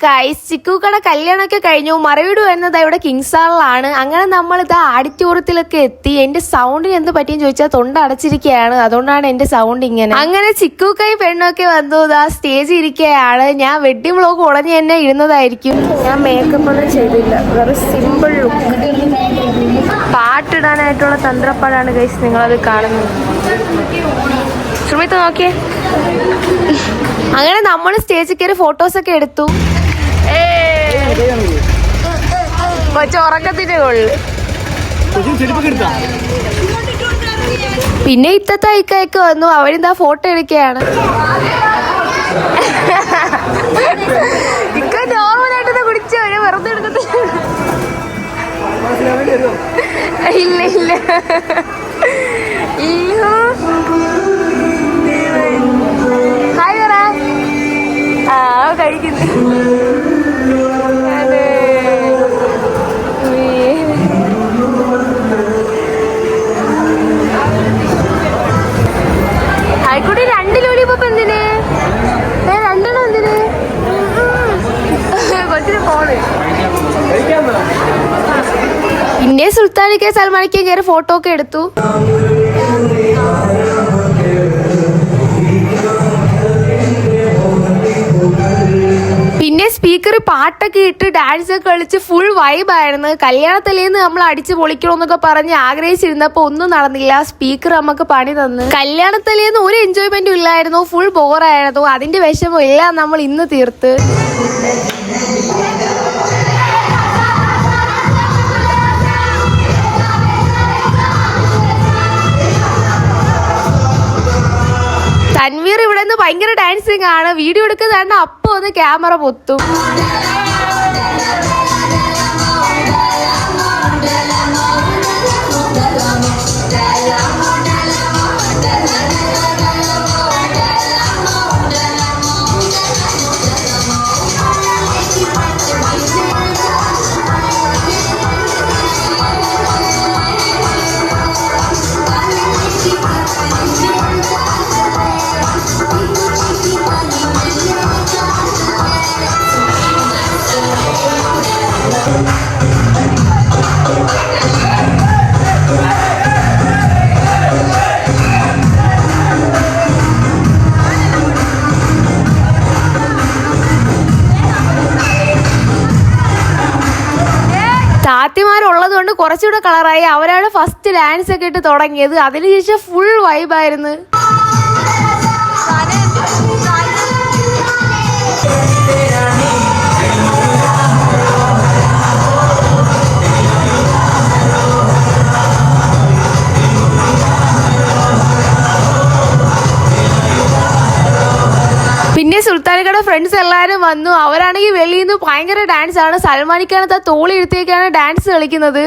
Guys, ചിക്കുക്കടെ കല്യാണമൊക്കെ കഴിഞ്ഞു. മറവീട് വരുന്നത് ഇവിടെ കിങ്സ് ഹാളിലാണ്. അങ്ങനെ നമ്മൾ ഇതാ ആഡിറ്റോറിയത്തിലൊക്കെ എത്തി. എന്റെ സൗണ്ടിന് എന്ത് പറ്റിയെന്ന് ചോദിച്ചാൽ തൊണ്ട അടച്ചിരിക്കുകയാണ്, അതുകൊണ്ടാണ് എന്റെ സൗണ്ട് ഇങ്ങനെ. അങ്ങനെ ചിക്കുക്കായി പെണ്ണൊക്കെ വന്നു. ഇതാ സ്റ്റേജ് ഇരിക്കുകയാണ്. ഞാൻ വെഡ്ഡിംഗ് വ്ളോഗ് ഉടനെ തന്നെ ഇടുന്നതായിരിക്കും. ഞാൻ മേക്കപ്പ് ഒന്നും ചെയ്തില്ല, വെറും സിമ്പിൾ ലുക്ക്. പാട്ടിടാനായിട്ടുള്ള തന്ത്രപ്പാടാണ് ഗൈസ് നിങ്ങളത് കാണുന്നത്. സുമിത്ത് നോക്കിയേ. അങ്ങനെ നമ്മൾ സ്റ്റേജിൽ കയറി ഫോട്ടോസൊക്കെ എടുത്തു. കൊച്ചു ഉറക്കത്തിന്റെ കൊള്ളു. പിന്നെ ഇത്തത്തെ ഇക്കയൊക്കെ വന്നു. അവരിന്താ ഫോട്ടോ എടുക്കുകയാണ്. ഇക്ക നോർമലായിട്ട് കുടിച്ചു, അവര് വെറുതെ എടുക്കത്തില്ല. ഇല്ല ഇല്ല ഇല്ലോ. ഹായ് പറ. ആ കഴിക്കുന്നു. ആയിക്കോട്ടെ. 2 ലോലിപോപ്പ് എന്തിന്? 2 എണ്ണം എന്തിന്? കൊച്ചിന് ഫോണ്. പിന്നെ സുൽത്താനിക്ക് സൽമാനിക്ക് കയറി ഫോട്ടോ ഒക്കെ എടുത്തു. പിന്നെ സ്പീക്കർ പാട്ടൊക്കെ ഇട്ട് ഡാൻസ് ഒക്കെ കളിച്ച് ഫുൾ വൈബായിരുന്നു. കല്യാണത്തലേന്ന് നമ്മൾ അടിച്ച് പൊളിക്കണമെന്നൊക്കെ പറഞ്ഞ് ആഗ്രഹിച്ചിരുന്നപ്പോ ഒന്നും നടന്നില്ല. സ്പീക്കർ നമുക്ക് പണി തന്നു. കല്യാണത്തലേന്ന് ഒരു എൻജോയ്മെന്റും ഇല്ലായിരുന്നു, ഫുൾ ബോറായിരുന്നു. അതിന്റെ വിഷമം എല്ലാം നമ്മൾ ഇന്ന് തീർത്ത്. തൻവീർ ഇവിടെ നിന്ന് ഭയങ്കര ഡാൻസിങ് ആണ്. വീഡിയോ എടുക്കുന്നതാണ്. അപ്പൊ ഒന്ന് ക്യാമറ പൊത്തും. താത്തിമാരുള്ളത് കൊണ്ട് കുറച്ചുകൂടെ കളറായി. അവരാണ് ഫസ്റ്റ് ഡാൻസ് ഒക്കെ ഇട്ട് തുടങ്ങിയത്. അതിനുശേഷം ഫുൾ വൈബായിരുന്നു. പിന്നെ സുൽത്താനിക്കയുടെ ഫ്രണ്ട്സ് എല്ലാവരും വന്നു. അവരാണെങ്കിൽ വെളിയിൽ നിന്ന് ഭയങ്കര ഡാൻസ് ആണ്. സൽമാനിക്കാണ് തോളി എടുത്തേക്കാണ് ഡാൻസ് കളിക്കുന്നത്.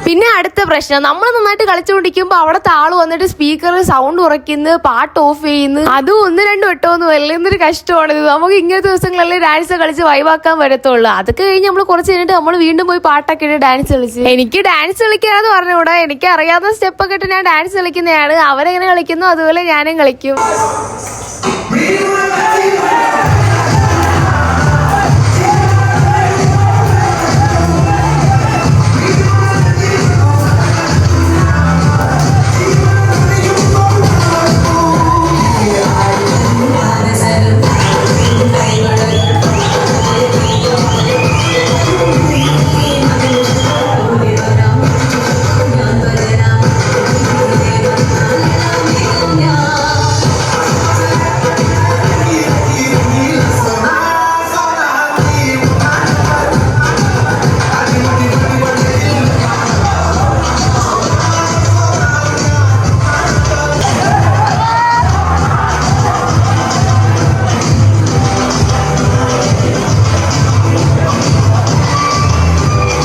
പിന്നെ അടുത്ത പ്രശ്നം, നമ്മൾ നന്നായിട്ട് കളിച്ചുകൊണ്ടിരിക്കുമ്പോൾ അവിടുത്തെ ആള് വന്നിട്ട് സ്പീക്കറിൽ സൗണ്ട് കുറയ്ക്കുന്നു, പാട്ട് ഓഫ് ചെയ്യുന്നു. അതും 1-2 വട്ടമൊന്നും അല്ല. എന്തൊരു കഷ്ടമാണിത്. നമുക്ക് ഇങ്ങനത്തെ ദിവസങ്ങളല്ലേ ഡാൻസ് കളിച്ച് വൈവാക്കാൻ വരത്തുള്ളൂ. അതൊക്കെ കഴിഞ്ഞ് നമ്മൾ കുറച്ച് കഴിഞ്ഞിട്ട് നമ്മൾ വീണ്ടും പോയി പാട്ടൊക്കെ ഇട്ട് ഡാൻസ് കളിച്ച്. എനിക്ക് ഡാൻസ് കളിക്കാന്ന് പറഞ്ഞുകൂടാ. എനിക്ക് അറിയാവുന്ന സ്റ്റെപ്പൊക്കെ ഇട്ട് ഞാൻ ഡാൻസ് കളിക്കുന്നതാണ്. അവരെങ്ങനെ കളിക്കുന്നു അതുപോലെ ഞാനും കളിക്കും.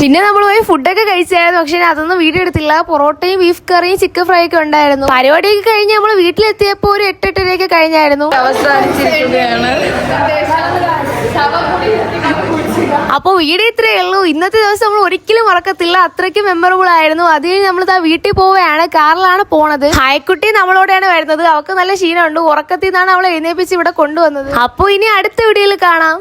പിന്നെ നമ്മൾ പോയി ഫുഡൊക്കെ കഴിച്ചായിരുന്നു. പക്ഷെ അതൊന്നും വീഡിയോ എടുത്തില്ല. പൊറോട്ടയും ബീഫ് കറിയും ചിക്കൻ ഫ്രൈ ഒക്കെ ഉണ്ടായിരുന്നു. പരിപാടിയൊക്കെ കഴിഞ്ഞ് നമ്മൾ വീട്ടിലെത്തിയപ്പോ ഒരു 8-8:30 കഴിഞ്ഞായിരുന്നു. അപ്പോൾ വീഡിയോ ഇത്രയേ ഉള്ളൂ. ഇന്നത്തെ ദിവസം നമ്മൾ ഒരിക്കലും മറക്കത്തില്ല. അത്രയ്ക്ക് മെമ്മറബിൾ ആയിരുന്നു. അത് കഴിഞ്ഞ് നമ്മൾ വീട്ടിൽ പോവുകയാണ്. കാറിലാണ് പോണത്. ഹായ്ക്കുട്ടി നമ്മളോടെയാണ് വരുന്നത്. അവൾക്ക് നല്ല ക്ഷീണമുണ്ട്. ഉറക്കത്തിൽ നിന്നാണ് അവളെ എഴുന്നേപ്പിച്ച് ഇവിടെ കൊണ്ടുവന്നത്. അപ്പോൾ ഇനി അടുത്ത വീഡിയോയിൽ കാണാം.